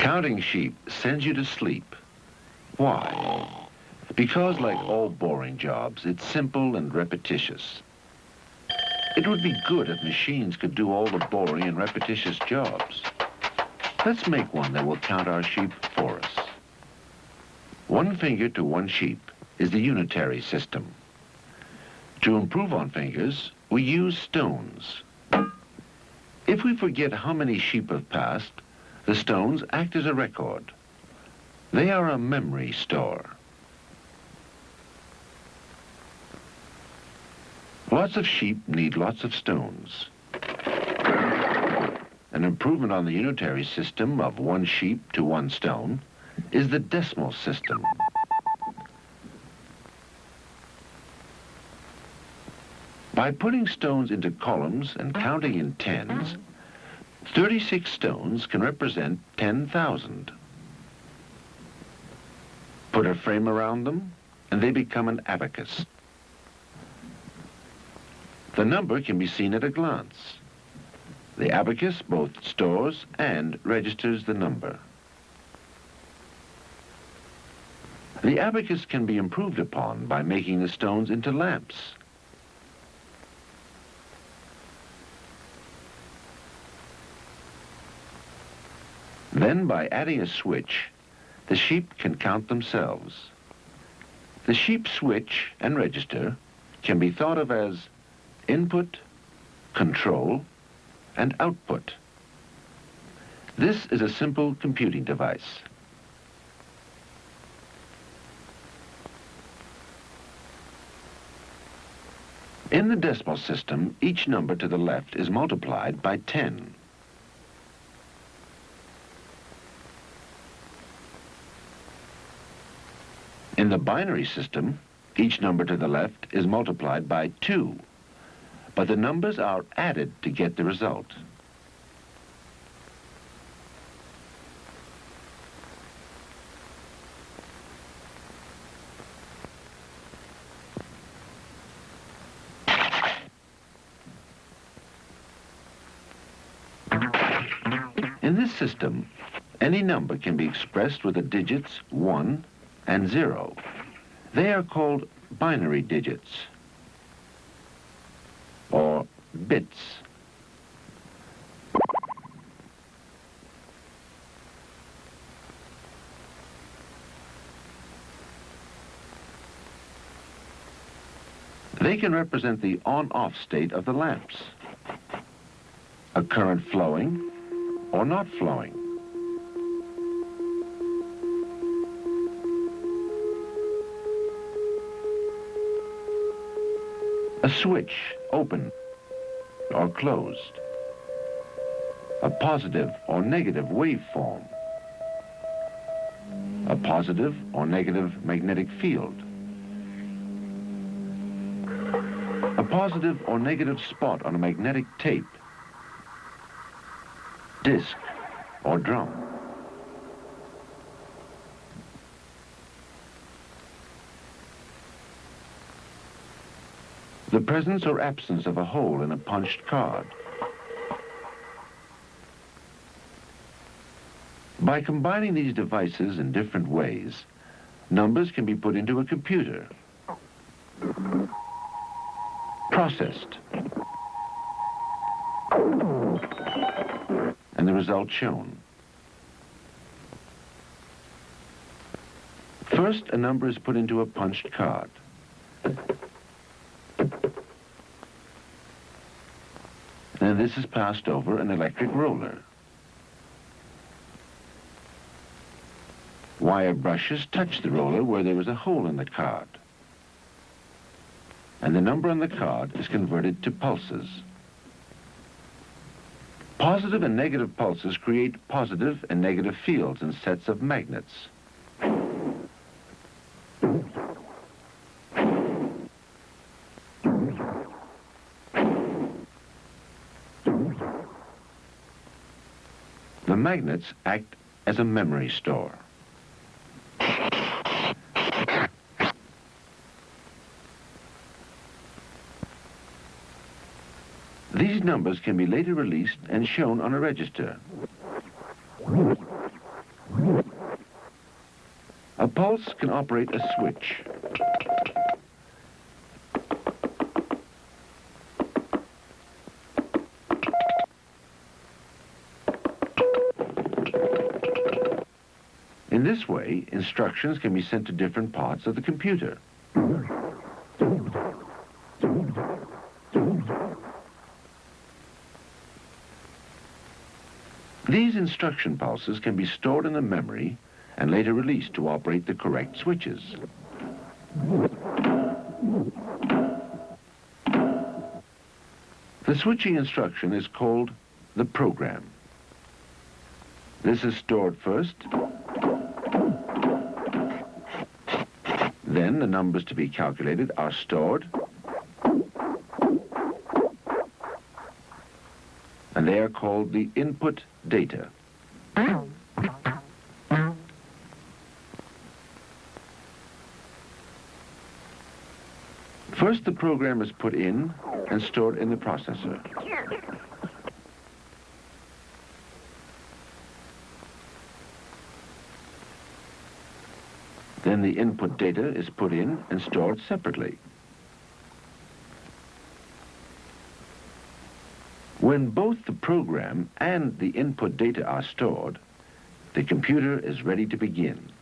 Counting sheep sends you to sleep. Why? Because like all boring jobs, it's simple and repetitious. It would be good if machines could do all the boring and repetitious jobs. Let's make one that will count our sheep for us. One finger to one sheep is the unitary system. To improve on fingers, we use stones. If we forget how many sheep have passed, the stones act as a record. They are a memory store. Lots of sheep need lots of stones. An improvement on the unitary system of one sheep to one stone is the decimal system. By putting stones into columns and counting in tens, 36 stones can represent 10,000. Put a frame around them, and they become an abacus. The number can be seen at a glance. The abacus both stores and registers the number. The abacus can be improved upon by making the stones into lamps. Then, by adding a switch, the sheep can count themselves. The sheep switch and register can be thought of as input, control, and output. This is a simple computing device. In the decimal system, each number to the left is multiplied by 10. In the binary system, each number to the left is multiplied by 2, but the numbers are added to get the result. In this system, any number can be expressed with the digits 1 and 0. They are called binary digits, or bits. They can represent the on-off state of the lamps, a current flowing or not flowing. A switch, open or closed. A positive or negative waveform. A positive or negative magnetic field. A positive or negative spot on a magnetic tape, disc, or drum. The presence or absence of a hole in a punched card. By combining these devices in different ways, numbers can be put into a computer, processed, and the result shown. First, a number is put into a punched card. Then this is passed over an electric roller. Wire brushes touch the roller where there is a hole in the card. And the number on the card is converted to pulses. Positive and negative pulses create positive and negative fields in sets of magnets. The magnets act as a memory store. These numbers can be later released and shown on a register. pulse can operate a switch. In this way, instructions can be sent to different parts of the computer. These instruction pulses can be stored in the memory and later released to operate the correct switches. The switching instruction is called the program. This is stored first. Then the numbers to be calculated are stored, and they are called the input data. First, the program is put in and stored in the processor. Then the input data is put in and stored separately. When both the program and the input data are stored, the computer is ready to begin.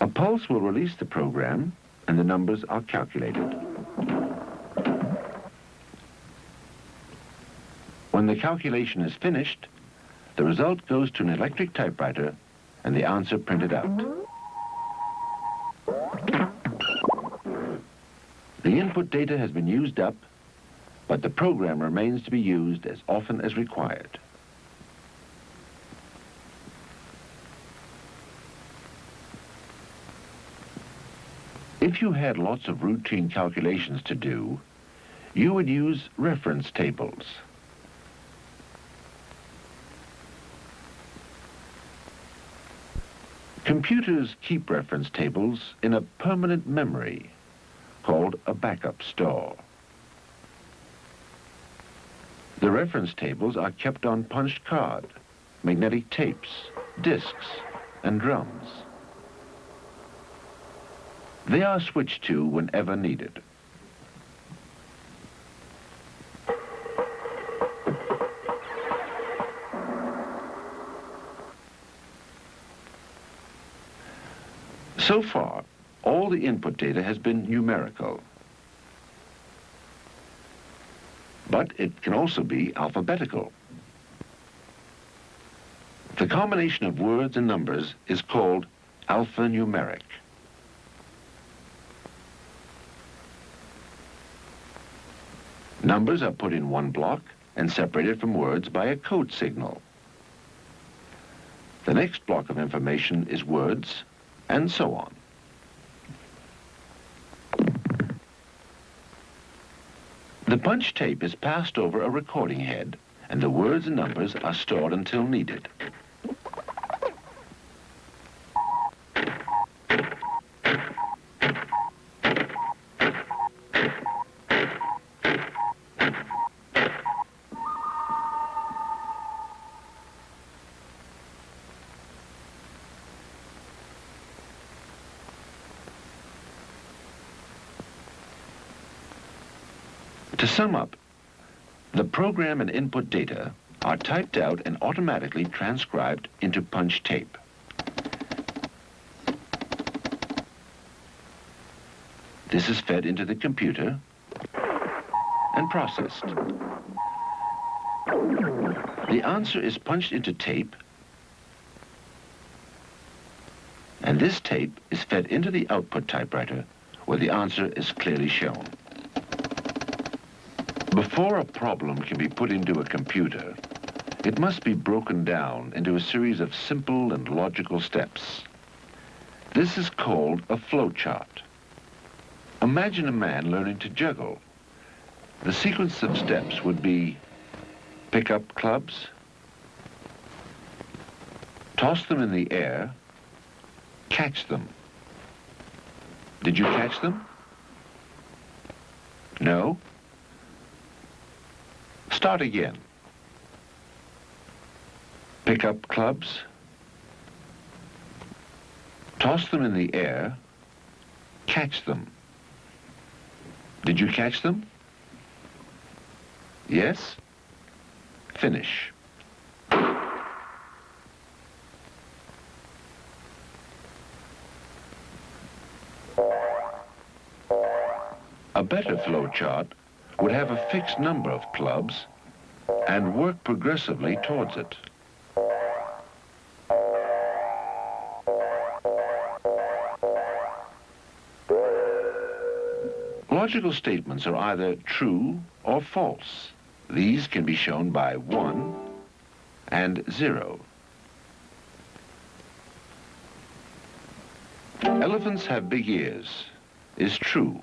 A pulse will release the program and the numbers are calculated. When the calculation is finished, the result goes to an electric typewriter and the answer printed out. The input data has been used up, but the program remains to be used as often as required. If you had lots of routine calculations to do, you would use reference tables. Computers keep reference tables in a permanent memory called a backup store. The reference tables are kept on punched card, magnetic tapes, discs, and drums. They are switched to whenever needed. So far, all the input data has been numerical, but it can also be alphabetical. The combination of words and numbers is called alphanumeric. Numbers are put in one block and separated from words by a code signal. The next block of information is words, and so on. The punch tape is passed over a recording head, and the words and numbers are stored until needed. To sum up, the program and input data are typed out and automatically transcribed into punch tape. This is fed into the computer and processed. The answer is punched into tape, and this tape is fed into the output typewriter, where the answer is clearly shown. Before a problem can be put into a computer, it must be broken down into a series of simple and logical steps. This is called a flowchart. Imagine a man learning to juggle. The sequence of steps would be: pick up clubs, toss them in the air, catch them. Did you catch them? No? Start again. Pick up clubs, toss them in the air, catch them. Did you catch them? Yes? Finish. A better flow chart would have a fixed number of clubs and work progressively towards it. Logical statements are either true or false. These can be shown by 1 and 0. Elephants have big ears is true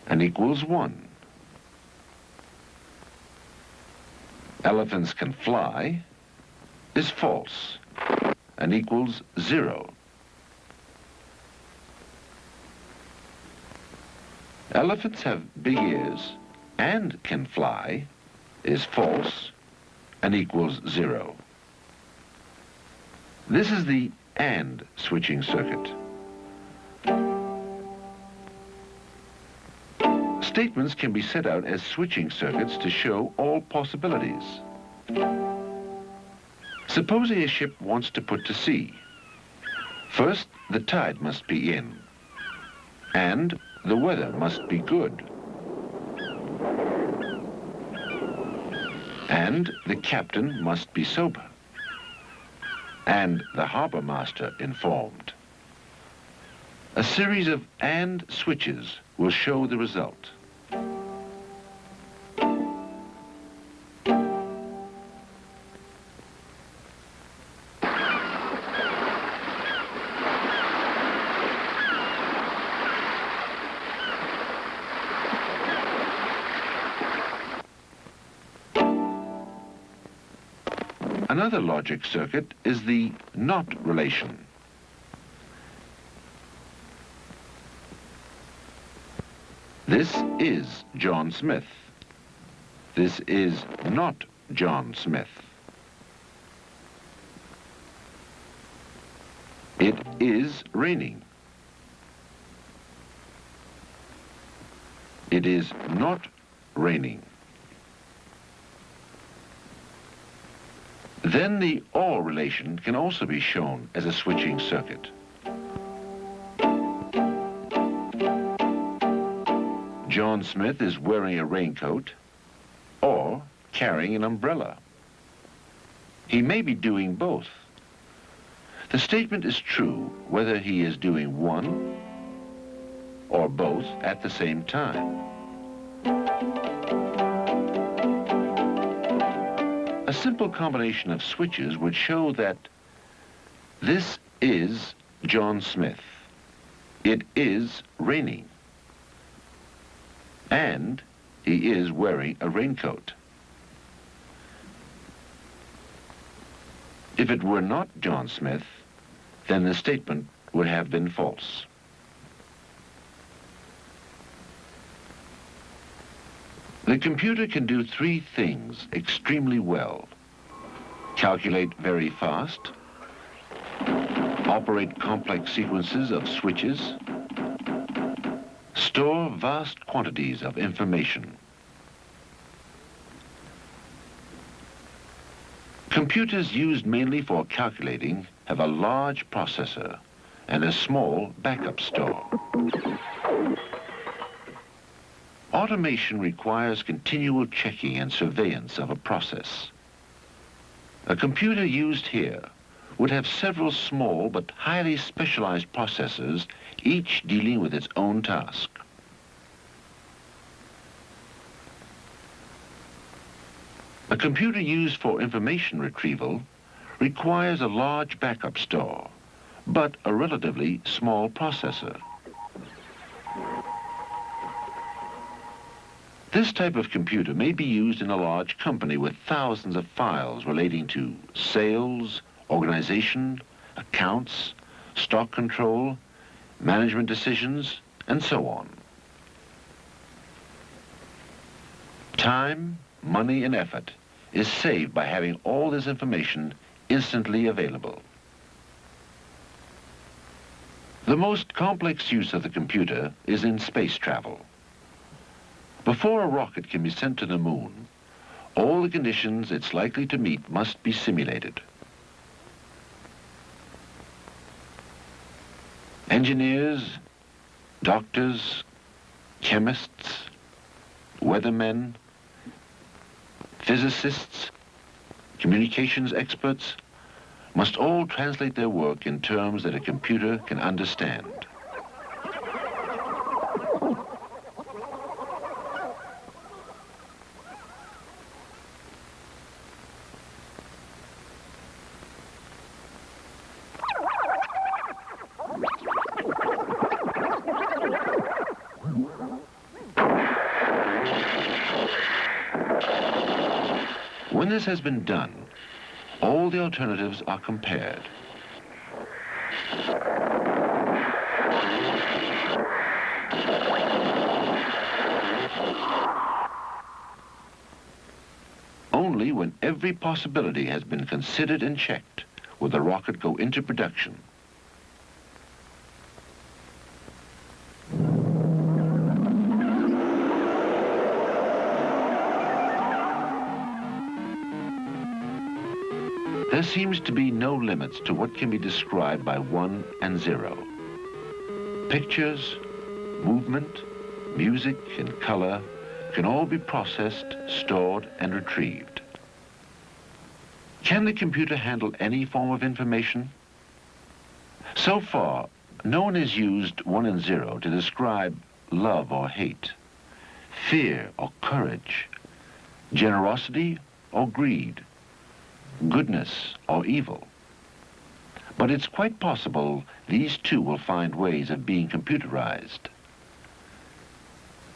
and equals 1. Elephants can fly is false and equals 0. Elephants have big ears and can fly is false and equals 0. This is the AND switching circuit. Statements can be set out as switching circuits to show all possibilities. Supposing a ship wants to put to sea. First, the tide must be in, and the weather must be good, and the captain must be sober, and the harbor master informed. A series of AND switches will show the result. Another logic circuit is the NOT relation. This is John Smith. This is not John Smith. It is raining. It is not raining. Then the OR relation can also be shown as a switching circuit. John Smith is wearing a raincoat or carrying an umbrella. He may be doing both. The statement is true whether he is doing one or both at the same time. A simple combination of switches would show that this is John Smith. It is raining. And he is wearing a raincoat. If it were not John Smith, then the statement would have been false. The computer can do 3 things extremely well: calculate very fast, operate complex sequences of switches, store vast quantities of information. Computers used mainly for calculating have a large processor and a small backup store. Automation requires continual checking and surveillance of a process. A computer used here would have several small but highly specialized processors, each dealing with its own task. A computer used for information retrieval requires a large backup store, but a relatively small processor. This type of computer may be used in a large company with thousands of files relating to sales, organization, accounts, stock control, management decisions, and so on. Time, money, and effort is saved by having all this information instantly available. The most complex use of the computer is in space travel. Before a rocket can be sent to the moon, all the conditions it's likely to meet must be simulated. Engineers, doctors, chemists, weathermen, physicists, communications experts must all translate their work in terms that a computer can understand. When this has been done, all the alternatives are compared. Only when every possibility has been considered and checked will the rocket go into production. There seems to be no limits to what can be described by 1 and 0. Pictures, movement, music, and color can all be processed, stored, and retrieved. Can the computer handle any form of information? So far, no one has used 1 and 0 to describe love or hate, fear or courage, generosity or greed, goodness or evil. But it's quite possible these two will find ways of being computerized.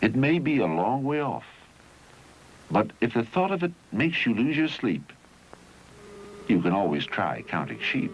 It may be a long way off, but if the thought of it makes you lose your sleep, you can always try counting sheep.